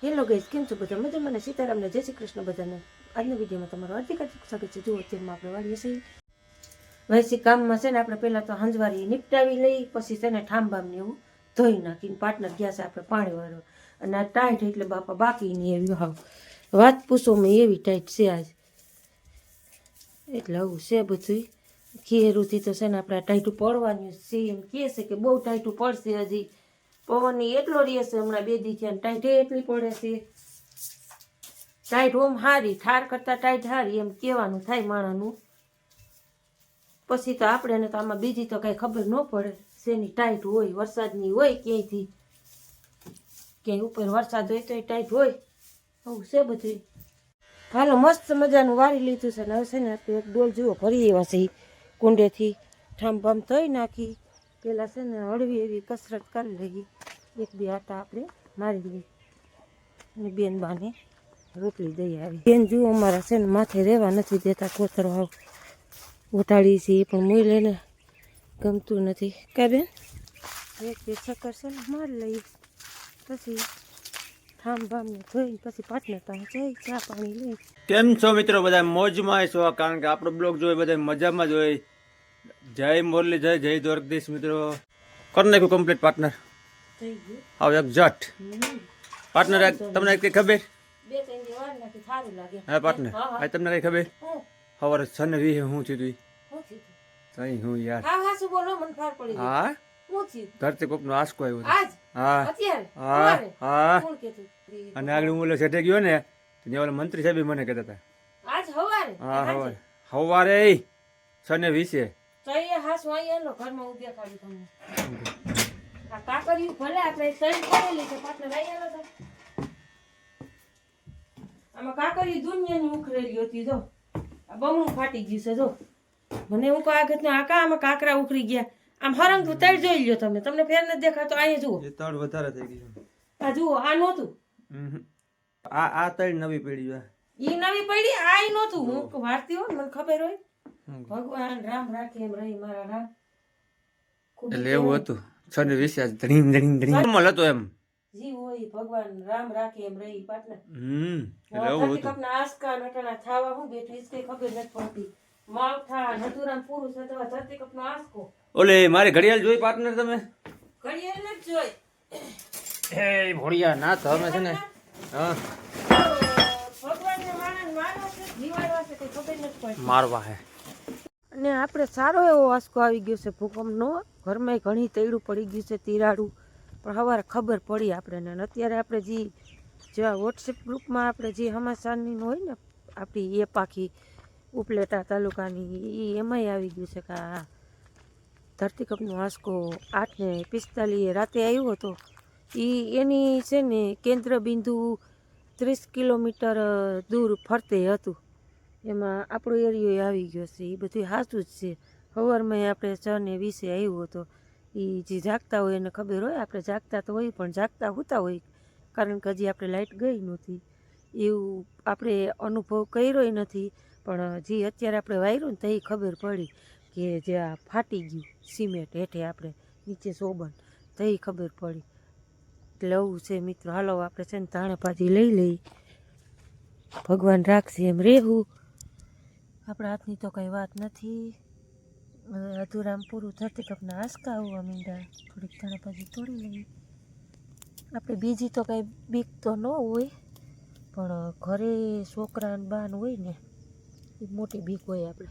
Hello guys, કેમ છો બધા? મજામાં? સીતારામને જય શ્રી કૃષ્ણ બધાને. આજના વિડીયોમાં તમારું હાર્દિક સ્વાગત છે. જુઓ, અત્યારમાં આપણે વાળીએ છીએ વૈસી કામમાં છે ને આપણે પહેલાં તો હંજવારી નિપટાવી લઈ, પછી છે ને ઠામબામને એવું ધોઈ નાખીને પાર્ટનર ગયા છે આપણે પાણી વાળવા. અને આ ટાઈટ એટલે બાપા બાકી નહીં એવી હાવ વાત પૂછો મેં, એવી ટાઈટ છે આજ. એટલે આવું છે બધું. ખીહેરુંથી તો છે ને આપણે આ ટાઈટું પડવાનું છે. એમ કહે છે કે બહુ ટાઈટું પડશે હજી. પવનની એટલો રહેશે હમણાં 2 દી થયા, ટાઈટ એટલી પડે છે. ટાઈટ ઓમ હારી, ઠાર કરતાં ટાઈટ હારી એમ કહેવાનું થાય માણાનું. પછી તો આપણે તો આમાં બીજી તો કાંઈ ખબર ન પડે. શેની ટાઈટ હોય, વરસાદની હોય, ક્યાંયથી ક્યાંય ઉપર વરસાદ હોય તો એ ટાઈટ હોય. આવું છે બધું. હાલો, મસ્ત મજાનું વાળી લીધું છે ને હવે છે ને આપણે એક ડોલ જુઓ ભરી એવા છે કુંડેથી. ઠામભામ ધોઈ નાખી. પહેલાં છે ને હળવી એવી કસરત કરી લઈએ. 1-2 આટા આપણે મારી લઈએ અને બેન બાને રોટલી દઈ આવી. બેન જુઓ અમારા છે ને માથે રહેવા નથી દેતા, કોતરો આવ ઉઠાડી છે એ પણ મૂઈ લઈને ગમતું નથી. કાં બેન? 1-2 ચક્કર છે ને મારી લઈએ, પછી ઠામભામને ધોઈને પછી પાટનર પાસે જઈ ચા પાણી લઈ. કેમ છો મિત્રો? બધા મોજમાં છો? કારણ કે આપણો બ્લોગ જોઈ બધા મજામાં જ હોય. જય મોરલી, જય દ્વારકાધીશ. મિત્રો કરી નાખ્યું કમ્પ્લીટ પાર્ટનર. થઈ ગયું આવ એક જટ પાર્ટનર. તમને કઈ ખબર? 2-3 દી વાર નાખી સારું લાગે. હા પાર્ટનર, આ તમને કઈ ખબર? સવારે છને 20 હું થયું તઈ હું યાર. હા હા, શું બોલો? મને ફાર પડી ગઈ. હા, શું થયું? ધરતી કોક નો આસકો આવ્યો આજ હા અત્યારે હા હા. કોણ કહેતું? અને આગળ હું ઓલો સેટે ગયો ને, ત્યાં ઓલા મંત્રી સાહેબ મને કહેતા હતા. આજ હવારે? હા સવારે 6:20. તો એ હાસ વાઈ લો ઘરમાં ઉભ્યા કાઢી તમને. આ કાકરિયું ભલે આપણે સહી કરેલી છે, પાટનર આયા હતા. આમાં કાકરિયું દુનિયાની ઉખરેલી હતી. જો આ બમણું ફાટી ગયું છે. જો મને હું કહું આગળ આ આમાં કાકરા ઉખરી ગયા. આમ હરંગ તળ જોઈ લ્યો તમે, તમને ફેર નથી દેખાતો. અહીંયા જુઓ, એ તળ વધારે થઈ ગયું. આ જુઓ, આ નહોતું. આ તળ નવી પડી છે. ઈ નવી પડી, આ નહોતું. હું વારતી હોય મને ખબર હોય. ભગવાન રામ રાખે એમ રહી મારા રામ. એટલે એવું હતું 6:20 આજ ધડીમ કમલ હતો એમ. જી હોય ભગવાન રામ રાખે એમ રહી પાટનર. એટલે એવું હતું. કપના આસકા નટણા થાવા હું બેઠી છે કઈ ખબર નથી પડતી. માવઠા નતુરામ પુરુષ અથવા ધરતી કપનો આસકો. ઓલે મારી ઘડિયાળ જોઈ પાર્ટનર તમે? ઘડિયાળ નથી જોઈ. એ ભોળિયા ના તો અમે છે ને હા ભગવાનને માનો છે, જીવાડવા છે કઈ ખબર નથી પડતી. મારવા હે. અને આપણે સારો એવો આસકો આવી ગયો છે ભૂકંપનો. ઘરમાં ઘણી તૈડું પડી ગયું છે, તિરાડું. પણ સવારે ખબર પડી આપણને. અને અત્યારે આપણે જે વોટ્સએપ ગ્રુપમાં આપણે જે સમાચારની હોય ને આપણી એ પાખી ઉપલેટા તાલુકાની, એ એમાંય આવી ગયું છે કે આ ધરતીકંપનો આંચકો 8:45 રાતે આવ્યો હતો. એની છે ને કેન્દ્ર બિંદુ 30 કિલોમીટર દૂર ફરતે હતું. એમાં આપણો એરિયો આવી ગયો છે. એ બધું સાચું જ છે. સવારમાં આપણે 6:20 આવ્યો હતો. એ જે જાગતા હોય એને ખબર હોય. આપણે જાગતા તો હોય પણ જાગતા હોતા હોય, કારણ કે હજી આપણે લાઇટ ગઈ નહોતી. એવું આપણે અનુભવ કર્યો નથી. પણ જે અત્યારે આપણે વાયરું ને તો એ ખબર પડી કે જે આ ફાટી ગયું સિમેન્ટ હેઠે આપણે નીચે સોબન, તો એ ખબર પડી. એટલે આવું છે મિત્રો. હાલો આપણે છે ને ધાણે ભાજી લઈ લઈ. ભગવાન રાખશે એમ રહેવું. આપણા હાથની તો કંઈ વાત નથી. અધૂરામ પૂરું ધરતીકંપના આંચકા આવવા માંડ્યા. થોડીક ધાણે ભાજી તોડી લઈએ. આપણે બીજી તો કંઈ બીક તો ન હોય, પણ ઘરે છોકરા ને બાન હોય ને એ મોટી બીક હોય આપણે.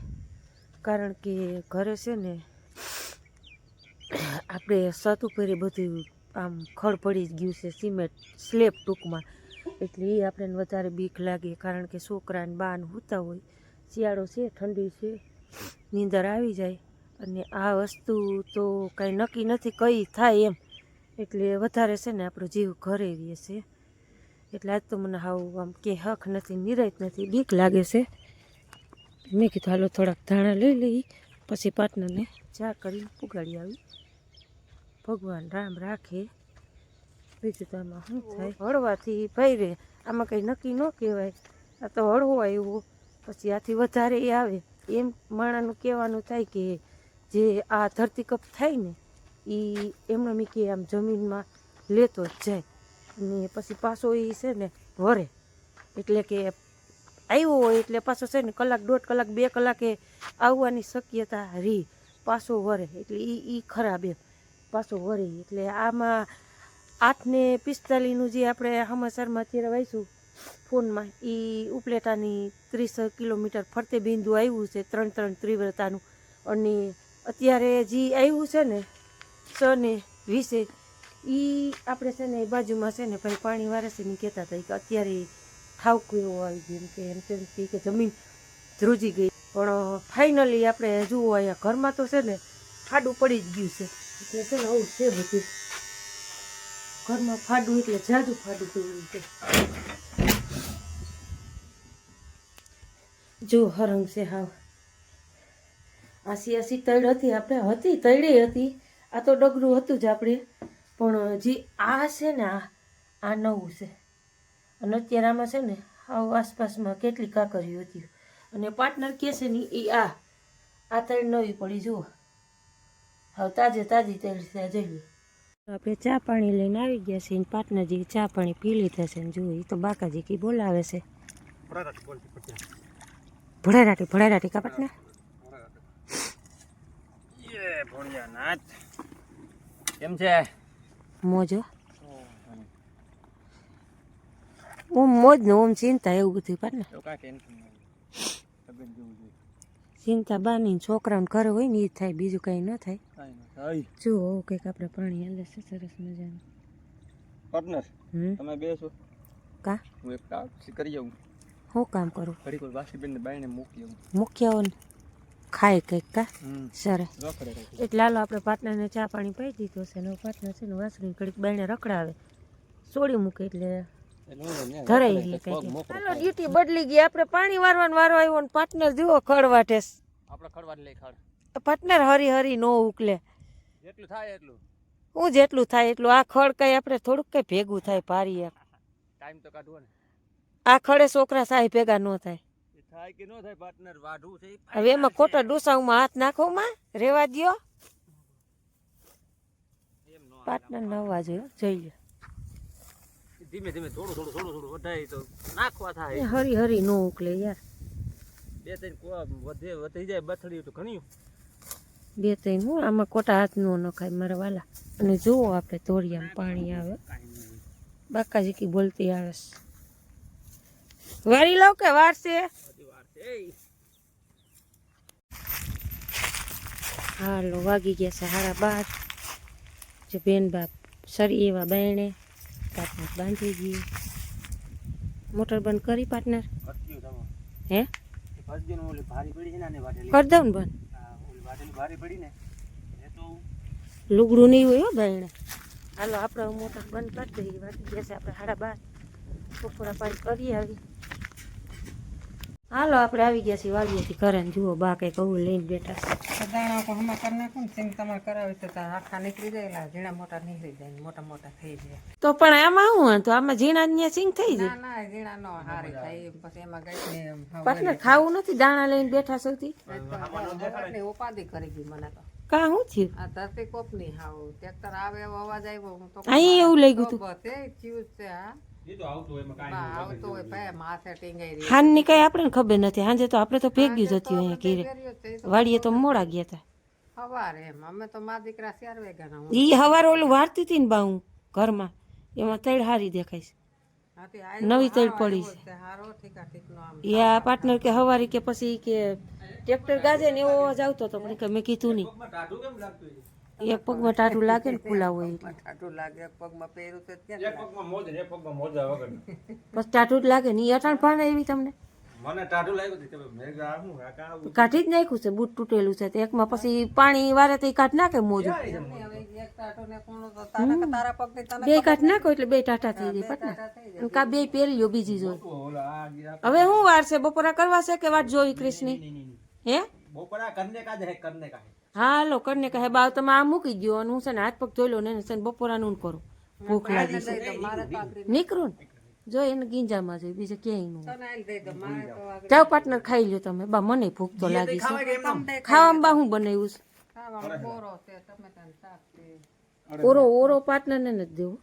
કારણ કે ઘરે છે ને આપણે છત ઉપર બધું આમ ખડ પડી ગયું છે, સિમેન્ટ સ્લેબ ટૂંકમાં. એટલે એ આપણને વધારે બીક લાગે. કારણ કે છોકરાને બાન સૂતા હોય, શિયાળો છે, ઠંડી છે, નીંદર આવી જાય. અને આ વસ્તુ તો કાંઈ નક્કી નથી કઈ થાય એમ. એટલે વધારે છે ને આપણો જીવ ઘરે રહે છે. એટલે આજ તો મને હાવ આમ કે હક નથી, નિરાત નથી, બીક લાગે છે. મેં કીધું હાલો થોડાક ધાણા લઈ લઈ, પછી પાર્ટનરને ચા કરીને પુગાડી આવી. ભગવાન રામ રાખે. બીજું તો આમાં શું થાય? હળવાથી ભાઈ રે, આમાં કંઈ નક્કી ન કહેવાય. આ તો હળવો આવ્યો, પછી આથી વધારે એ આવે એમ માણાનું કહેવાનું થાય કે જે આ ધરતીકંપ થાય ને એ એમણે મેં કે આમ જમીનમાં લેતો જ જાય. ને પછી પાછો એ છે ને વરે, એટલે કે આવ્યો હોય એટલે પાછો છે ને કલાક 1.5 કલાક 2 કલાકે આવવાની શક્યતા રહી, પાછો વરે એટલે એ ખરાબ એમ, પાછો વરે. એટલે આમાં 8:45 જે આપણે સમાચારમાં અત્યારે વાંચ્યું ફોનમાં, એ ઉપલેટાની 30 કિલોમીટર ફરતે બિંદુ આવ્યું છે 3 તીવ્રતાનું. અને અત્યારે જે આવ્યું છે ને 6:20 એ આપણે છે ને બાજુમાં છે ને ભાઈ પાણી વારસીને કહેતા હતા કે અત્યારે ઠાવકું એવું આવી ગયું કે એમ તેમ કે જમીન ધ્રુજી ગઈ. પણ ફાઇનલી આપણે જુઓ અહીંયા ઘરમાં તો છે ને ફાડું પડી જ ગયું છે. એટલે છે ને આવું છે બધું ઘરમાં ફાડું, એટલે જાજુ ફાડું પીવું છે. જો હરંગ છે હાવ. આસી તૈડ હતી આપણે, હતી તૈડે હતી, આ તો ડગરું હતું જ આપણે. પણ જે આ છે ને આ નવું છે. અને અત્યારે આમાં છે ને આવું આસપાસમાં કેટલી કાકરીઓ હતી. અને પાર્ટનર કહે છે ને એ આ તૈડ નવી પડી જુઓ, હવે તાજી તૈડ છે. જઈએ આપણે ચા પાણી લઈને આવી ગયા છીએ, પાર્ટનરજી ચા પાણી પી લીધા છે ને જુઓ એ તો બાકાજી કી બોલાવે છે. ભડારાટી કા પાર્ટનર? ભોળિયાનાથ કેમ છે? મોજો ઓમ મોજ ને ઓમ ચિંતા, એવું બધું પાર્ટનર. ચિંતા બાની છોકરાને ઘરે હોય ને એ થાય, બીજું કઈ ન થાય. જો કંઈક આપણે પાણી હાલે છે સરસ મજાનું. પાર્ટનર તમે બેસો કા હું એક કામ કરી આવું. હું કામ કરું? ઘડીક વાસીબેન ને બાઈને મૂકી આવો ને ખાય કંઈક કા સરસ. એટલે હાલો આપણે પાર્ટનરને ચા પાણી પાઈ દીધો છે ને પાર્ટનર છે ને વાસળી ઘડીક બાઈને રખડાવે, છોડી મૂકે એટલે ધરાઈ ગઈ કંઈક. હાલો ડ્યુટી બદલી ગઈ, આપણે પાણી વારવાનો વારો આવ્યો ને પાર્ટનર જુઓ ખડવાટે. આપણે ખડવાટ લઈ ખડ પાર્ટનર હરી નો ઉકલે, જેટલું થાય એટલું. હું જેટલું થાય એટલું. આ ખડ કઈ આપણે થોડુંક કઈ ભેગું થાય પારી, ટાઈમ તો કાઢવો ને. આ ખડે છોકરા સાહી ભેગા ન થાય. થાય કે ન થાય પાર્ટનર, વાઢું છે. હવે એમાં ખોટા ડોસામાં હાથ નાખો માં રેવા દ્યો. પાર્ટનર ન આવવા જોઈએ, જઈ લે. ધીમે ધીમે થોડું વધારે તો નાખવા થાય. હરી નો ઉકલે યાર. 2-3 વધી જાય બથડી તો ઘણી. 2-3 હું આમાં ખોટા હાથ નો નખાય મારા વાલા. અને જુઓ આપણે તોરિયામાં પાણી આવે, બાકાજી કી બોલતી આવે. વારી લાવ કે વાર છે? હાલો વાગી ગયા છે 12:30. જો બેન બાપ સરી એવા બાયણે પાર્ટનર બાંધી ગયું. મોટર બંધ કરી પાર્ટનર? હે કરી દઉં ને બંધ. લુગડું નહીં હોય હો બાયણે. હાલો આપણે મોટર બંધ કરી દઈએ. વાગી ગયા છે આપણે 12:30. બપોરા પાણી કરી આવી. હાલો આપણે આવી ગયા છીએ વાડીએથી ઘરે ને જુઓ બા કંઈક આવું લઈને બેઠા છે. દાણા કો હમણાં કરી નાખું ને સિંગ તમારે કરાવી તો આખા નીકળી જાય, ઝીણા મોટા નીકળી જાય, મોટા થઈ જાય. તો પણ આમાં શું તો આમાં ઝીણા ને સિંગ થઈ જાય? ના ઝીણા નો હારી થાય, પછી એમાં ગઈ ને પાર્ટનર ખાવું નથી, દાણા લઈને બેઠા સૌથી ઉપાધિ કરી ગઈ મને તો. કા શું થયું? આ ધરતી કોપ ની હાવ ટ્રેક્ટર આવે એવો અવાજ આવ્યો, હું તો અહીં એવું લઈ ગયું તું. ચીજ છે હા આવતો હોય ભાઈ માથે ટીંગાઈ રહી. હાન ની કઈ આપણે ખબર નથી. હાંજે તો આપણે તો ભેગ્યું જ હતું અહીંયા ઘીરે. વાડીએ તો મોડા ગયા હતા. સવારે એમ અમે તો મારા દીકરા 4 વાગ્યાના. ઈ હવારે ઓલું વારતી હતી ને બા હું ઘરમાં, એમાં તૈડ હારી દેખાય છે, નવી તૈડ પડી છે. હારો ઠીકા ઠીક નો આમ યા પાર્ટનર કે હવારી કે પછી કે ટ્રેક્ટર ગાજે ને એવો અવાજ આવતો હતો, પણ કે મેં કીધું નહીં. એક પગમાં ટાઢું લાગે ને ખુલ્લા હોય એટલે ટાટું લાગે, પગમાં પહેર્યું તો એક પગમાં મોજ ને એક પગમાં મોજા વગર. બસ ટાઢું જ લાગે ને. એ અટાણ ભાને એવી તમને મને ટાઢું લાગ્યું કે મેં આ હું કાકા કાઢી જ નાખ્યું છે, બૂટ તૂટેલું છે. તો એકમાં પછી પાણી વારે તો કાઢ નાખે મોજું, એક ટાટું ને કોણ તો તારા પગ ની તને બે કાઢ નાખો એટલે 2 ટાટા થઈ જાય પાટના. કા 2 પહેરી લ્યો બીજી જોઈ. ઓલા હવે શું વાર છે? બપોરા કરવા છે કે વાટ જોઈ ક્રિશની? હે બપોરા કરને કા હે કરને કા. હાલો કરને કહે બાવ તમે આ મૂકી ગયો અને હું છે ને હાથ પગ ધોઈ લો ને બપોરાનું કરું, ભૂખ લાગી છે. નીકળું ને જો એને ગીંજામાં જોઈ, બીજે ક્યાંય ન. જાઓ પાર્ટનર ખાઈ લ્યો તમે. બા મને ભૂખ તો લાગી છે. ખાવામાં બા હું બનાવ્યું છે? ખાવામાં બોરો છે, ટમેટાનું શાક છે. ઓરો પાર્ટનર ને નથી દેવું.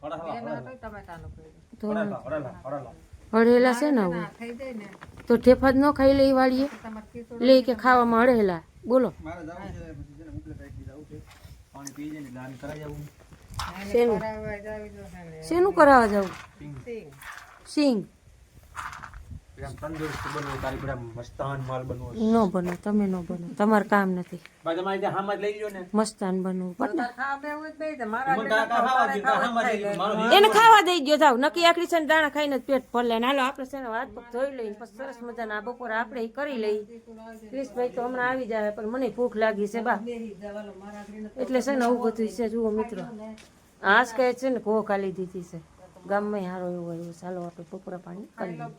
એના તો ટમેટાનું કર્યું. તો હળેલા હળેલા છે ને આવું ના થઈ જાય ને તો ઠેફા જ ન ખાઈ લઈ વાળીએ તમારે ખીચું લે કે ખાવામાં હળેલા બોલો પાણી પી જાય ને દાન કરાઈ જવું શેનું કરાવવા જાવી જોશે ને. શેનું કરાવવા જવું સિંગ. સિંગ તંદુરસ્ત બનવું તારી બધા મસ્તાન માલ બનવો ન બનો તમે ન બનો તમારે કામ નથી ભાઈ તમારે ત્યાં હામાં જ લઈ લ્યો ને મસ્તાન બનવું પણ ખાવા બેવું જ નહીં તો મારા મને કાકા ખાવા ગયું કાકા હામાં લઈ લ્યો મારો એને ખાવા દઈ ગયો જાવ નક્કી આખરી છે ને દાણા ખાઈને જ પેટ ભરલે ને હાલો આપણે છે ને હાથ પગ ધોઈ લઈને પછી સરસ મજાના આ બપોરે આપણે ઈ કરી લઈ ક્રિશભાઈ તો હમણાં આવી જાય પણ મને ભૂખ લાગી છે બા એટલે છે ને આવું બધું છે જુઓ મિત્રો આજ કહે છે ને ઘો ખાલી દીધી છે ગામમાં હારો એવો આવ્યો ચાલો આપણે બપોરા પાણી કરી લઈએ